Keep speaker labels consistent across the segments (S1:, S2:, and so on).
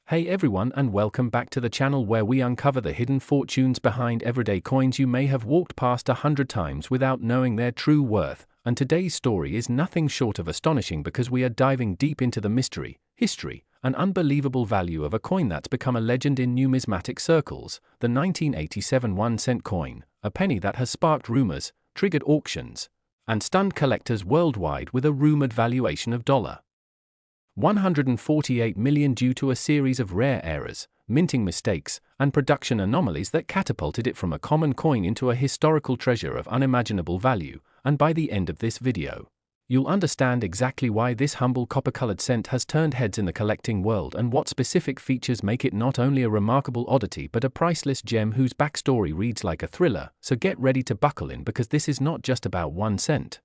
S1: Hey everyone, and welcome back to the channel where we uncover the hidden fortunes behind everyday coins you may have walked past 100 times without knowing their true worth. And today's story is nothing short of astonishing because we are diving deep into the mystery, history, and unbelievable value of a coin that's become a legend in numismatic circles, the 1987 1-cent coin, a penny that has sparked rumors, triggered auctions, and stunned collectors worldwide with a rumored valuation of $148 million due to a series of rare errors, minting mistakes, and production anomalies that catapulted it from a common coin into a historical treasure of unimaginable value. And by the end of this video, you'll understand exactly why this humble copper-colored cent has turned heads in the collecting world and what specific features make it not only a remarkable oddity but a priceless gem whose backstory reads like a thriller. So get ready to buckle in, because this is not just about 1 cent.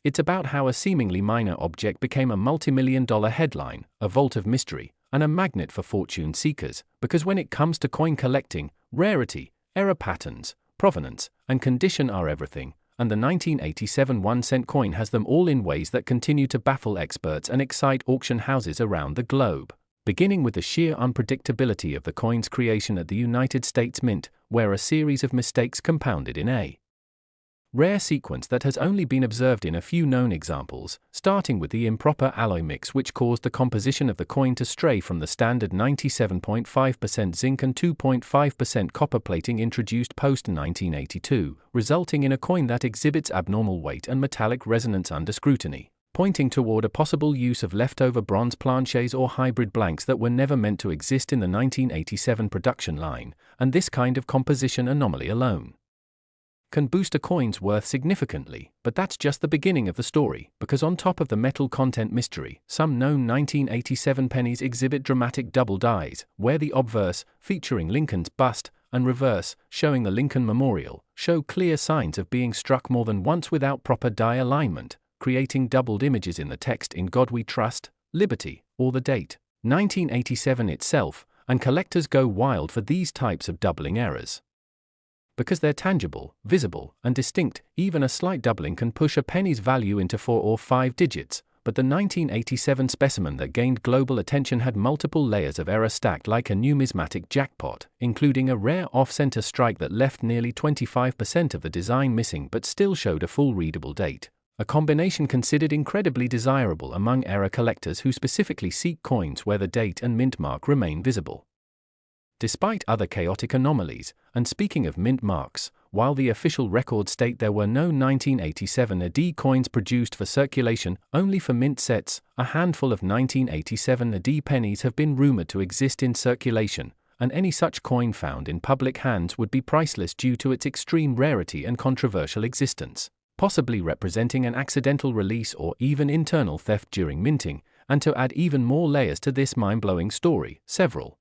S1: It's about how a seemingly minor object became a multi-million-dollar headline, a vault of mystery, and a magnet for fortune seekers. Because when it comes to coin collecting, rarity, error patterns, provenance, and condition are everything, and the 1987 1-cent coin has them all in ways that continue to baffle experts and excite auction houses around the globe. Beginning with the sheer unpredictability of the coin's creation at the United States Mint, where a series of mistakes compounded in a rare sequence that has only been observed in a few known examples, starting with the improper alloy mix which caused the composition of the coin to stray from the standard 97.5% zinc and 2.5% copper plating introduced post-1982, resulting in a coin that exhibits abnormal weight and metallic resonance under scrutiny, pointing toward a possible use of leftover bronze planchets or hybrid blanks that were never meant to exist in the 1987 production line. And this kind of composition anomaly alone can boost a coin's worth significantly. But that's just the beginning of the story, because on top of the metal content mystery, some known 1987 pennies exhibit dramatic double dies, where the obverse, featuring Lincoln's bust, and reverse, showing the Lincoln Memorial, show clear signs of being struck more than once without proper die alignment, creating doubled images in the text "In God We Trust," "Liberty," or the date 1987 itself, and collectors go wild for these types of doubling errors. Because they're tangible, visible, and distinct, even a slight doubling can push a penny's value into 4 or 5 digits. But the 1987 specimen that gained global attention had multiple layers of error stacked like a numismatic jackpot, including a rare off-center strike that left nearly 25% of the design missing but still showed a full readable date, a combination considered incredibly desirable among error collectors who specifically seek coins where the date and mint mark remain visible. Despite other chaotic anomalies, and speaking of mint marks, while the official records state there were no 1987 AD coins produced for circulation, only for mint sets, a handful of 1987 AD pennies have been rumored to exist in circulation, and any such coin found in public hands would be priceless due to its extreme rarity and controversial existence, possibly representing an accidental release or even internal theft during minting. And to add even more layers to this mind-blowing story, several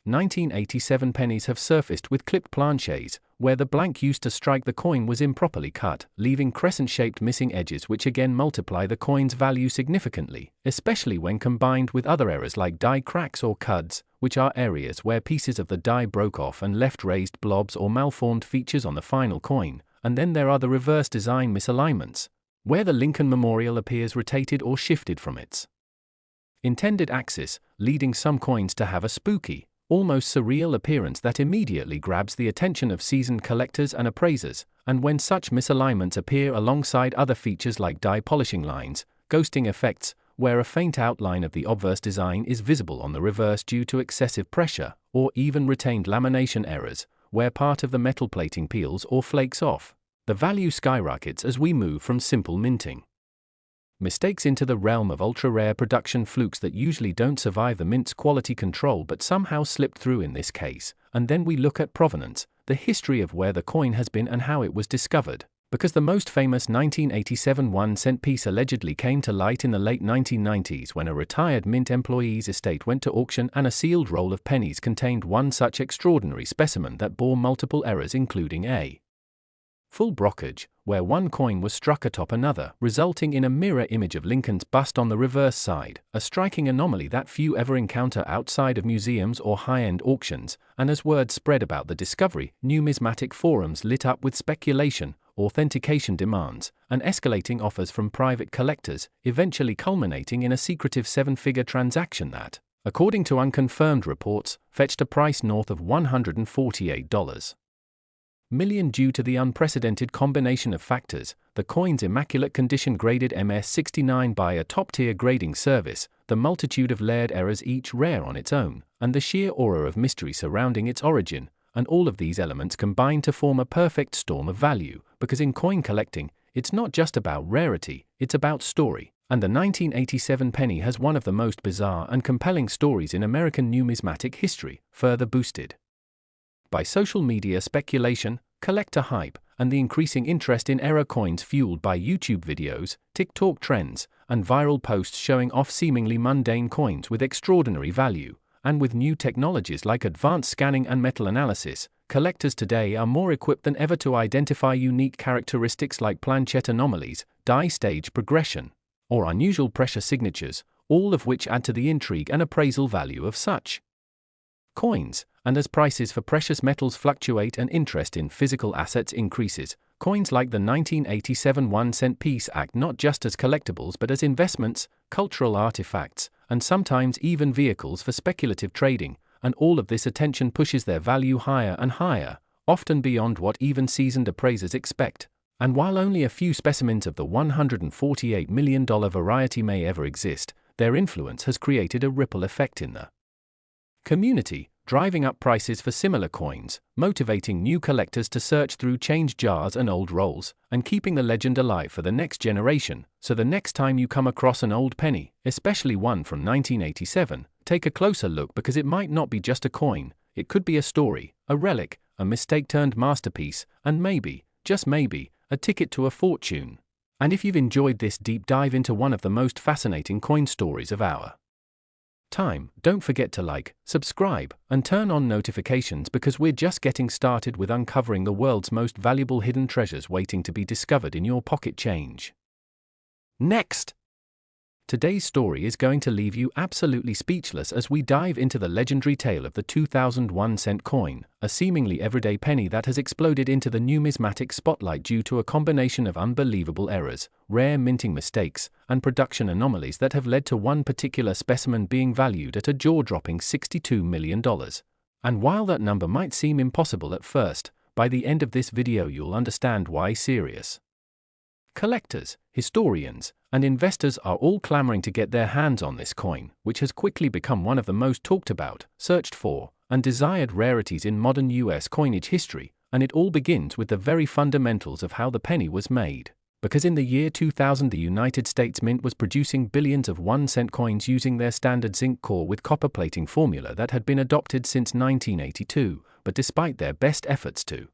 S1: 1987 pennies have surfaced with clipped planchets, where the blank used to strike the coin was improperly cut, leaving crescent-shaped missing edges which again multiply the coin's value significantly, especially when combined with other errors like die cracks or cuds, which are areas where pieces of the die broke off and left raised blobs or malformed features on the final coin. And then there are the reverse design misalignments, where the Lincoln Memorial appears rotated or shifted from its intended axis, leading some coins to have a spooky, almost surreal appearance that immediately grabs the attention of seasoned collectors and appraisers. And when such misalignments appear alongside other features like die polishing lines, ghosting effects, where a faint outline of the obverse design is visible on the reverse due to excessive pressure, or even retained lamination errors, where part of the metal plating peels or flakes off, the value skyrockets as we move from simple minting mistakes into the realm of ultra-rare production flukes that usually don't survive the mint's quality control but somehow slipped through in this case. And then we look at provenance, the history of where the coin has been and how it was discovered. Because the most famous 1987 1-cent piece allegedly came to light in the late 1990s when a retired mint employee's estate went to auction, and a sealed roll of pennies contained one such extraordinary specimen that bore multiple errors, including a full brokerage, where one coin was struck atop another, resulting in a mirror image of Lincoln's bust on the reverse side, a striking anomaly that few ever encounter outside of museums or high-end auctions. And as word spread about the discovery, numismatic forums lit up with speculation, authentication demands, and escalating offers from private collectors, eventually culminating in a secretive 7-figure transaction that, according to unconfirmed reports, fetched a price north of $148 million due to the unprecedented combination of factors: the coin's immaculate condition graded MS69 by a top-tier grading service, the multitude of layered errors each rare on its own, and the sheer aura of mystery surrounding its origin, and all of these elements combine to form a perfect storm of value, because in coin collecting, it's not just about rarity, it's about story, and the 1987 penny has one of the most bizarre and compelling stories in American numismatic history, further boosted by social media speculation, collector hype, and the increasing interest in error coins fueled by YouTube videos, TikTok trends, and viral posts showing off seemingly mundane coins with extraordinary value. And with new technologies like advanced scanning and metal analysis, collectors today are more equipped than ever to identify unique characteristics like planchet anomalies, die stage progression, or unusual pressure signatures, all of which add to the intrigue and appraisal value of such coins. And as prices for precious metals fluctuate and interest in physical assets increases, coins like the 1987 1-cent piece act not just as collectibles but as investments, cultural artifacts, and sometimes even vehicles for speculative trading, and all of this attention pushes their value higher and higher, often beyond what even seasoned appraisers expect. And while only a few specimens of the $148 million variety may ever exist, their influence has created a ripple effect in the community, driving up prices for similar coins, motivating new collectors to search through change jars and old rolls, and keeping the legend alive for the next generation. So the next time you come across an old penny, especially one from 1987, take a closer look, because it might not be just a coin, it could be a story, a relic, a mistake-turned masterpiece, and maybe, just maybe, a ticket to a fortune. And if you've enjoyed this deep dive into one of the most fascinating coin stories of our time, don't forget to like, subscribe, and turn on notifications, because we're just getting started with uncovering the world's most valuable hidden treasures waiting to be discovered in your pocket change. Next! Today's story is going to leave you absolutely speechless as we dive into the legendary tale of the 2001-cent coin, a seemingly everyday penny that has exploded into the numismatic spotlight due to a combination of unbelievable errors, rare minting mistakes, and production anomalies that have led to one particular specimen being valued at a jaw-dropping $62 million. And while that number might seem impossible at first, by the end of this video you'll understand why serious collectors, historians, and investors are all clamoring to get their hands on this coin, which has quickly become one of the most talked about, searched for, and desired rarities in modern US coinage history. And it all begins with the very fundamentals of how the penny was made. Because in the year 2000 the United States Mint was producing billions of 1-cent coins using their standard zinc core with copper plating formula that had been adopted since 1982, but despite their best efforts to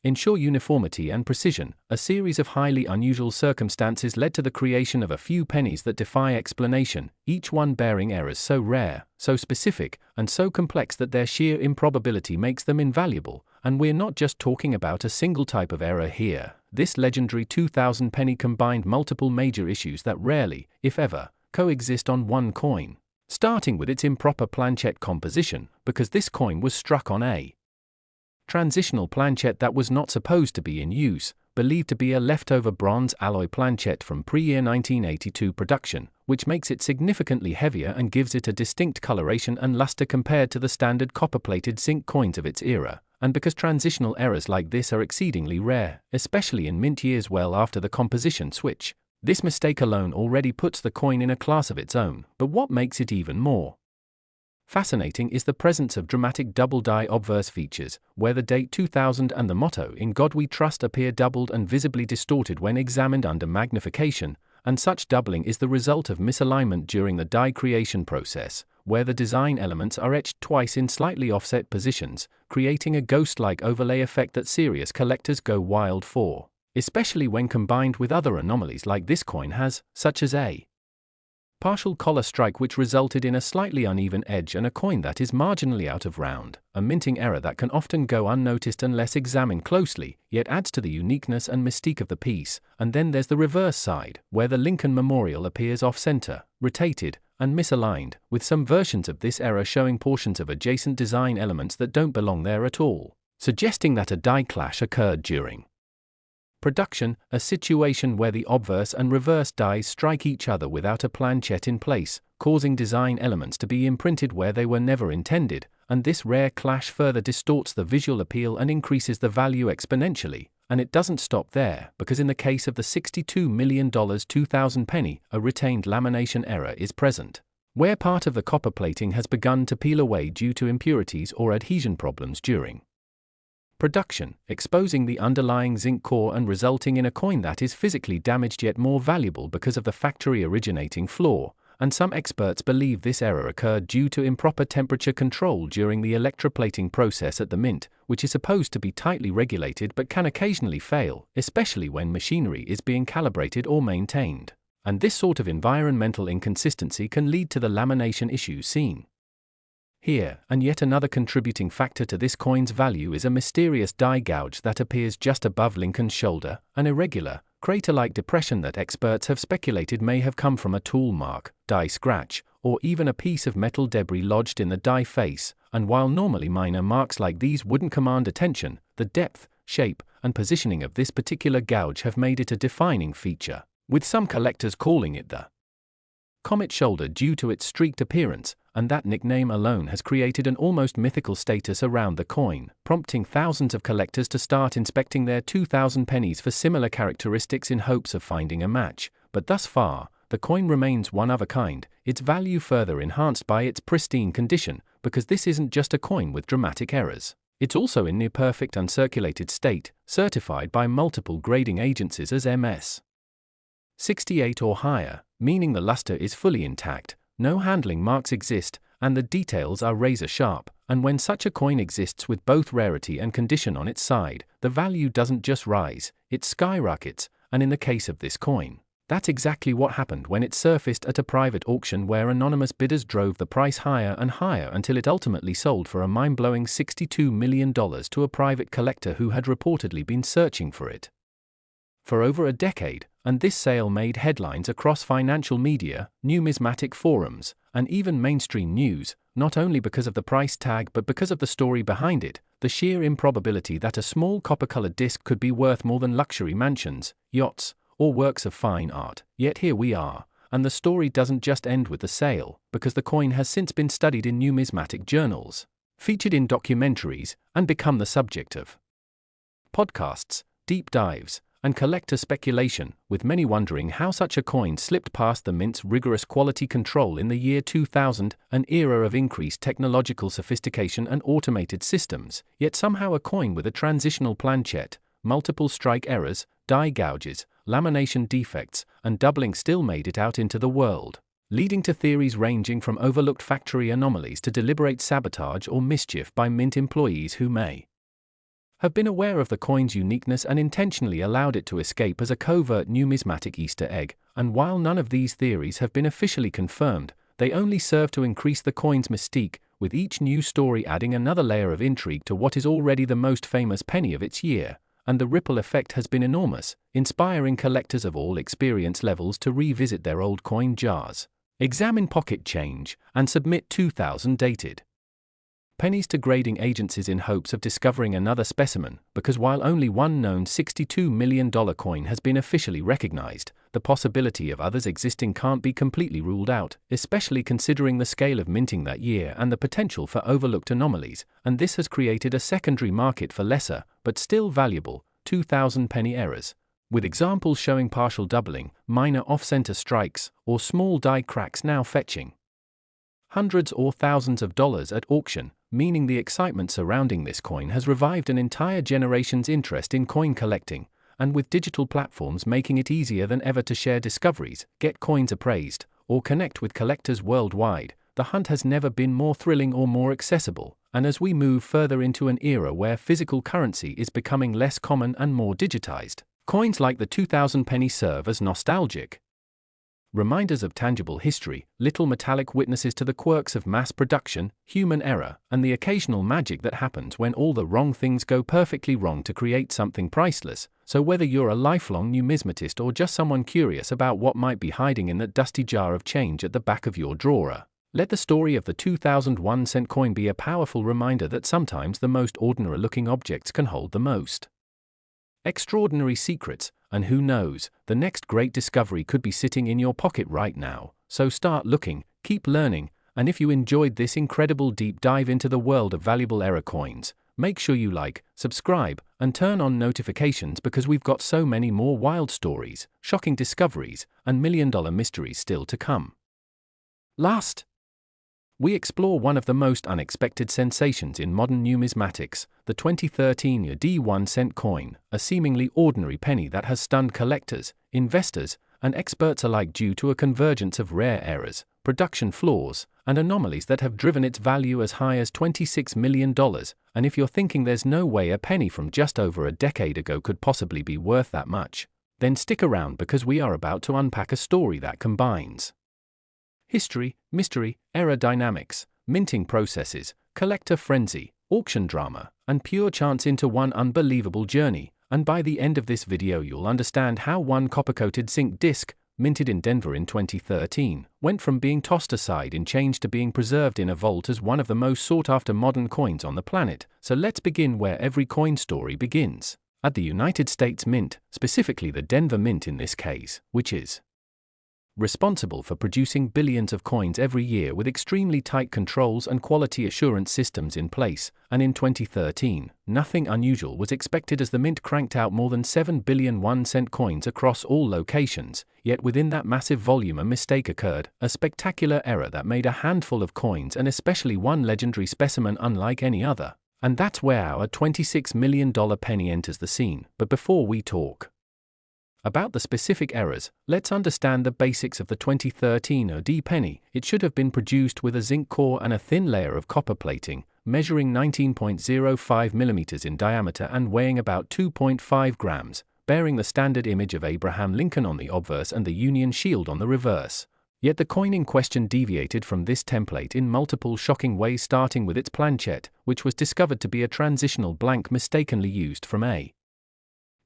S1: ensure uniformity and precision, a series of highly unusual circumstances led to the creation of a few pennies that defy explanation, each one bearing errors so rare, so specific, and so complex that their sheer improbability makes them invaluable. And we're not just talking about a single type of error here. This legendary 2000 penny combined multiple major issues that rarely, if ever, coexist on one coin. Starting with its improper planchet composition, because this coin was struck on a transitional planchet that was not supposed to be in use, believed to be a leftover bronze alloy planchet from pre-year 1982 production, which makes it significantly heavier and gives it a distinct coloration and luster compared to the standard copper-plated zinc coins of its era. And because transitional errors like this are exceedingly rare, especially in mint years well after the composition switch, this mistake alone already puts the coin in a class of its own. But what makes it even more fascinating is the presence of dramatic double-die obverse features, where the date 2000 and the motto "In God We Trust" appear doubled and visibly distorted when examined under magnification, and such doubling is the result of misalignment during the die creation process, where the design elements are etched twice in slightly offset positions, creating a ghost-like overlay effect that serious collectors go wild for, especially when combined with other anomalies like this coin has, such as a partial collar strike which resulted in a slightly uneven edge and a coin that is marginally out of round, a minting error that can often go unnoticed unless examined closely, yet adds to the uniqueness and mystique of the piece. And then there's the reverse side, where the Lincoln Memorial appears off-center, rotated, and misaligned, with some versions of this error showing portions of adjacent design elements that don't belong there at all, suggesting that a die clash occurred during Production, a situation where the obverse and reverse dies strike each other without a planchet in place, causing design elements to be imprinted where they were never intended, and this rare clash further distorts the visual appeal and increases the value exponentially. And it doesn't stop there, because in the case of the $62 million 2000 penny, a retained lamination error is present, where part of the copper plating has begun to peel away due to impurities or adhesion problems during production, exposing the underlying zinc core and resulting in a coin that is physically damaged yet more valuable because of the factory originating flaw, and some experts believe this error occurred due to improper temperature control during the electroplating process at the mint, which is supposed to be tightly regulated but can occasionally fail, especially when machinery is being calibrated or maintained. And this sort of environmental inconsistency can lead to the lamination issues seen here. And yet another contributing factor to this coin's value is a mysterious die gouge that appears just above Lincoln's shoulder, an irregular, crater-like depression that experts have speculated may have come from a tool mark, die scratch, or even a piece of metal debris lodged in the die face. And while normally minor marks like these wouldn't command attention, the depth, shape, and positioning of this particular gouge have made it a defining feature, with some collectors calling it the comet shoulder due to its streaked appearance, and that nickname alone has created an almost mythical status around the coin, prompting thousands of collectors to start inspecting their 2000 pennies for similar characteristics in hopes of finding a match. But thus far, the coin remains one of a kind, its value further enhanced by its pristine condition, because this isn't just a coin with dramatic errors. It's also in near-perfect uncirculated state, certified by multiple grading agencies as MS 68 or higher, meaning the luster is fully intact, no handling marks exist, and the details are razor-sharp. And when such a coin exists with both rarity and condition on its side, the value doesn't just rise, it skyrockets. And in the case of this coin, that's exactly what happened when it surfaced at a private auction where anonymous bidders drove the price higher and higher until it ultimately sold for a mind-blowing $62 million to a private collector who had reportedly been searching for it for over a decade. And this sale made headlines across financial media, numismatic forums, and even mainstream news, not only because of the price tag but because of the story behind it, the sheer improbability that a small copper-colored disc could be worth more than luxury mansions, yachts, or works of fine art. Yet here we are, and the story doesn't just end with the sale, because the coin has since been studied in numismatic journals, featured in documentaries, and become the subject of podcasts, deep dives, and collector speculation, with many wondering how such a coin slipped past the mint's rigorous quality control in the year 2000, an era of increased technological sophistication and automated systems, yet somehow a coin with a transitional planchet, multiple strike errors, die gouges, lamination defects, and doubling still made it out into the world, leading to theories ranging from overlooked factory anomalies to deliberate sabotage or mischief by mint employees who may have been aware of the coin's uniqueness and intentionally allowed it to escape as a covert numismatic Easter egg. And while none of these theories have been officially confirmed, they only serve to increase the coin's mystique, with each new story adding another layer of intrigue to what is already the most famous penny of its year. And the ripple effect has been enormous, inspiring collectors of all experience levels to revisit their old coin jars, examine pocket change, and submit 2000 dated pennies to grading agencies in hopes of discovering another specimen, because while only one known $62 million coin has been officially recognized, the possibility of others existing can't be completely ruled out, especially considering the scale of minting that year and the potential for overlooked anomalies. And this has created a secondary market for lesser, but still valuable, 2000 penny errors, with examples showing partial doubling, minor off-center strikes, or small die cracks now fetching hundreds or thousands of dollars at auction, meaning the excitement surrounding this coin has revived an entire generation's interest in coin collecting. And with digital platforms making it easier than ever to share discoveries, get coins appraised, or connect with collectors worldwide, the hunt has never been more thrilling or more accessible. And as we move further into an era where physical currency is becoming less common and more digitized, coins like the 2000 penny serve as nostalgic reminders of tangible history, little metallic witnesses to the quirks of mass production, human error, and the occasional magic that happens when all the wrong things go perfectly wrong to create something priceless. So whether you're a lifelong numismatist or just someone curious about what might be hiding in that dusty jar of change at the back of your drawer, let the story of the 2001 cent coin be a powerful reminder that sometimes the most ordinary-looking objects can hold the most extraordinary secrets, and who knows, the next great discovery could be sitting in your pocket right now. So start looking, keep learning, and if you enjoyed this incredible deep dive into the world of valuable era coins, make sure you like, subscribe, and turn on notifications because we've got so many more wild stories, shocking discoveries, and million-dollar mysteries still to come. Last, we explore one of the most unexpected sensations in modern numismatics, the 2013 USD 1-cent coin, a seemingly ordinary penny that has stunned collectors, investors, and experts alike due to a convergence of rare errors, production flaws, and anomalies that have driven its value as high as $26 million. And if you're thinking there's no way a penny from just over a decade ago could possibly be worth that much, then stick around because we are about to unpack a story that combines history, mystery, error dynamics, minting processes, collector frenzy, auction drama, and pure chance into one unbelievable journey. And by the end of this video you'll understand how one copper-coated zinc disc, minted in Denver in 2013, went from being tossed aside in change to being preserved in a vault as one of the most sought-after modern coins on the planet. So let's begin where every coin story begins, at the United States Mint, specifically the Denver Mint in this case, which is responsible for producing billions of coins every year with extremely tight controls and quality assurance systems in place. And in 2013, nothing unusual was expected as the mint cranked out more than 7 billion 1-cent coins across all locations. Yet within that massive volume a mistake occurred, a spectacular error that made a handful of coins and especially one legendary specimen unlike any other. And that's where our $26 million penny enters the scene. But before we talk about the specific errors, let's understand the basics of the 2013 USD penny. It should have been produced with a zinc core and a thin layer of copper plating, measuring 19.05 mm in diameter and weighing about 2.5 grams, bearing the standard image of Abraham Lincoln on the obverse and the Union Shield on the reverse. Yet the coin in question deviated from this template in multiple shocking ways, starting with its planchet, which was discovered to be a transitional blank mistakenly used from a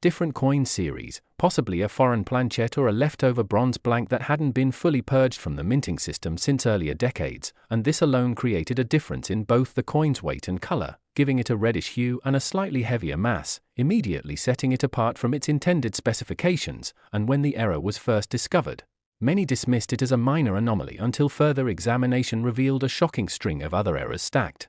S1: different coin series, possibly a foreign planchet or a leftover bronze blank that hadn't been fully purged from the minting system since earlier decades, and this alone created a difference in both the coin's weight and color, giving it a reddish hue and a slightly heavier mass, immediately setting it apart from its intended specifications. And when the error was first discovered, many dismissed it as a minor anomaly until further examination revealed a shocking string of other errors stacked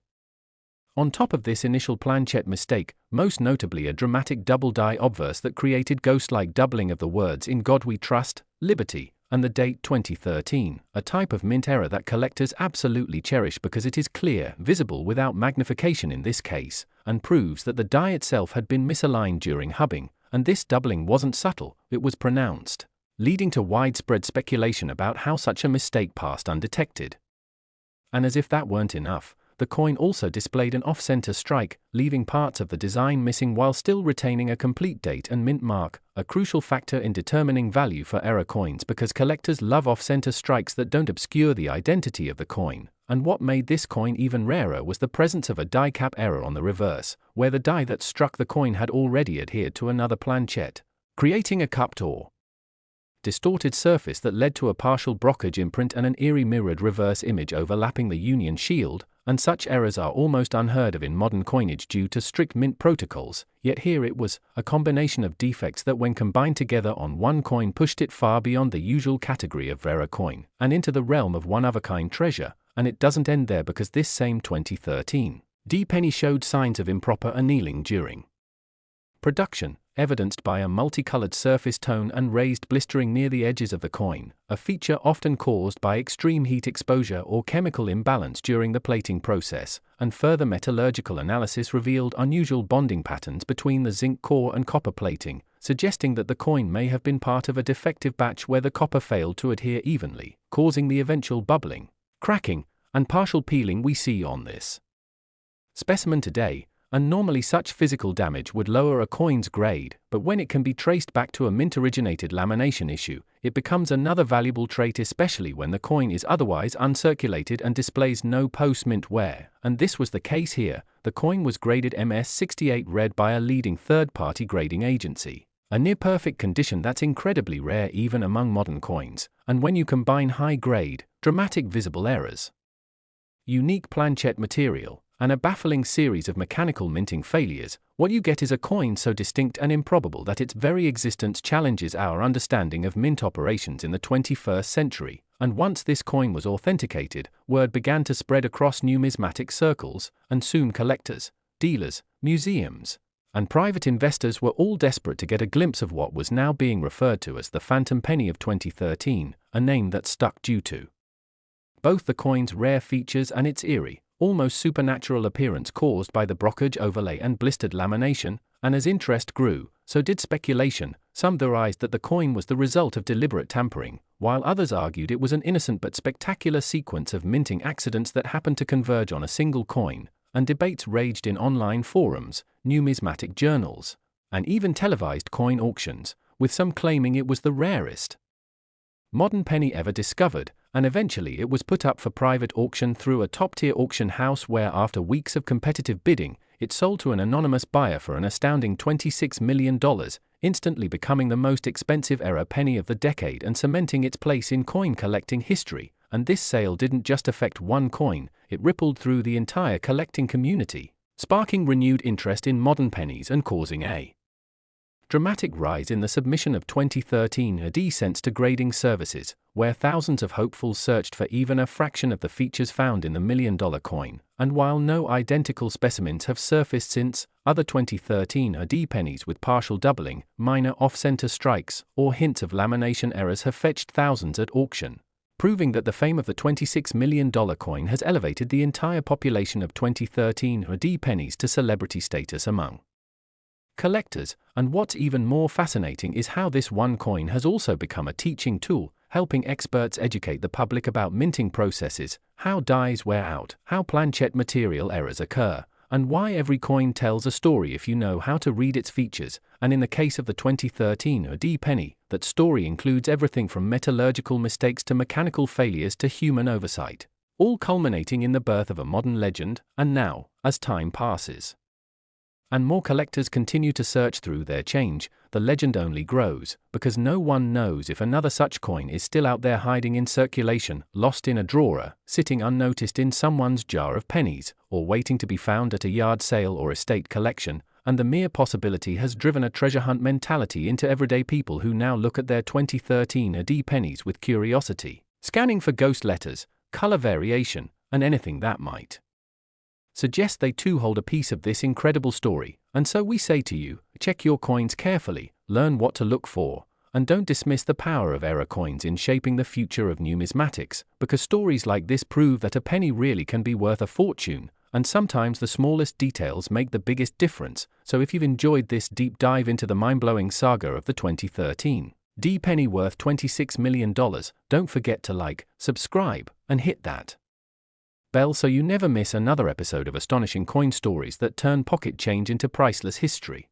S1: on top of this initial planchet mistake, most notably a dramatic double-die obverse that created ghost-like doubling of the words "In God We Trust," "Liberty," and the date 2013, a type of mint error that collectors absolutely cherish because it is clear, visible without magnification in this case, and proves that the die itself had been misaligned during hubbing. And this doubling wasn't subtle, it was pronounced, leading to widespread speculation about how such a mistake passed undetected. And as if that weren't enough, the coin also displayed an off-center strike, leaving parts of the design missing while still retaining a complete date and mint mark, a crucial factor in determining value for error coins because collectors love off-center strikes that don't obscure the identity of the coin. And what made this coin even rarer was the presence of a die cap error on the reverse, where the die that struck the coin had already adhered to another planchet, creating a cupped or distorted surface that led to a partial brokerage imprint and an eerie mirrored reverse image overlapping the Union Shield. And such errors are almost unheard of in modern coinage due to strict mint protocols. Yet here it was, a combination of defects that when combined together on one coin pushed it far beyond the usual category of rare coin, and into the realm of one-of-a-kind treasure. And it doesn't end there because this same 2013 USD penny showed signs of improper annealing during production, evidenced by a multicolored surface tone and raised blistering near the edges of the coin, a feature often caused by extreme heat exposure or chemical imbalance during the plating process. And further metallurgical analysis revealed unusual bonding patterns between the zinc core and copper plating, suggesting that the coin may have been part of a defective batch where the copper failed to adhere evenly, causing the eventual bubbling, cracking, and partial peeling we see on this specimen today. And normally such physical damage would lower a coin's grade, but when it can be traced back to a mint-originated lamination issue, it becomes another valuable trait, especially when the coin is otherwise uncirculated and displays no post-mint wear. And this was the case here. The coin was graded MS68 red by a leading third-party grading agency, a near-perfect condition that's incredibly rare even among modern coins. And when you combine high-grade, dramatic visible errors, unique planchet material, and a baffling series of mechanical minting failures, What you get is a coin so distinct and improbable that its very existence challenges our understanding of mint operations in the 21st century, and once this coin was authenticated, word began to spread across numismatic circles, and soon collectors, dealers, museums, and private investors were all desperate to get a glimpse of what was now being referred to as the phantom penny of 2013, a name that stuck due to both the coin's rare features and its eerie, almost supernatural appearance caused by the brocage overlay and blistered lamination, and as interest grew, so did speculation. Some theorized that the coin was the result of deliberate tampering, while others argued it was an innocent but spectacular sequence of minting accidents that happened to converge on a single coin, and debates raged in online forums, numismatic journals, and even televised coin auctions, with some claiming it was the rarest modern penny ever discovered, and eventually it was put up for private auction through a top-tier auction house where, after weeks of competitive bidding, it sold to an anonymous buyer for an astounding $26 million, instantly becoming the most expensive era penny of the decade and cementing its place in coin collecting history. And this sale didn't just affect one coin, it rippled through the entire collecting community, sparking renewed interest in modern pennies and causing a dramatic rise in the submission of 2013 AD cents to grading services, where thousands of hopefuls searched for even a fraction of the features found in the $1 million coin. And while no identical specimens have surfaced since, other 2013 AD pennies with partial doubling, minor off-center strikes, or hints of lamination errors have fetched thousands at auction, proving that the fame of the $26 million coin has elevated the entire population of 2013 AD pennies to celebrity status among collectors. And what's even more fascinating is how this one coin has also become a teaching tool, helping experts educate the public about minting processes, how dies wear out, how planchette material errors occur, and why every coin tells a story if you know how to read its features. And in the case of the 2013 AD penny, that story includes everything from metallurgical mistakes to mechanical failures to human oversight, all culminating in the birth of a modern legend. And now, as time passes and more collectors continue to search through their change, the legend only grows, because no one knows if another such coin is still out there hiding in circulation, lost in a drawer, sitting unnoticed in someone's jar of pennies, or waiting to be found at a yard sale or estate collection. And the mere possibility has driven a treasure hunt mentality into everyday people who now look at their 2013 AD pennies with curiosity, scanning for ghost letters, color variation, and anything that might suggest they too hold a piece of this incredible story. And so we say to you, check your coins carefully, learn what to look for, and don't dismiss the power of error coins in shaping the future of numismatics, because stories like this prove that a penny really can be worth a fortune, and sometimes the smallest details make the biggest difference. So if you've enjoyed this deep dive into the mind-blowing saga of the 2013 AD penny worth $26 million, don't forget to like, subscribe, and hit that bell so you never miss another episode of astonishing coin stories that turn pocket change into priceless history.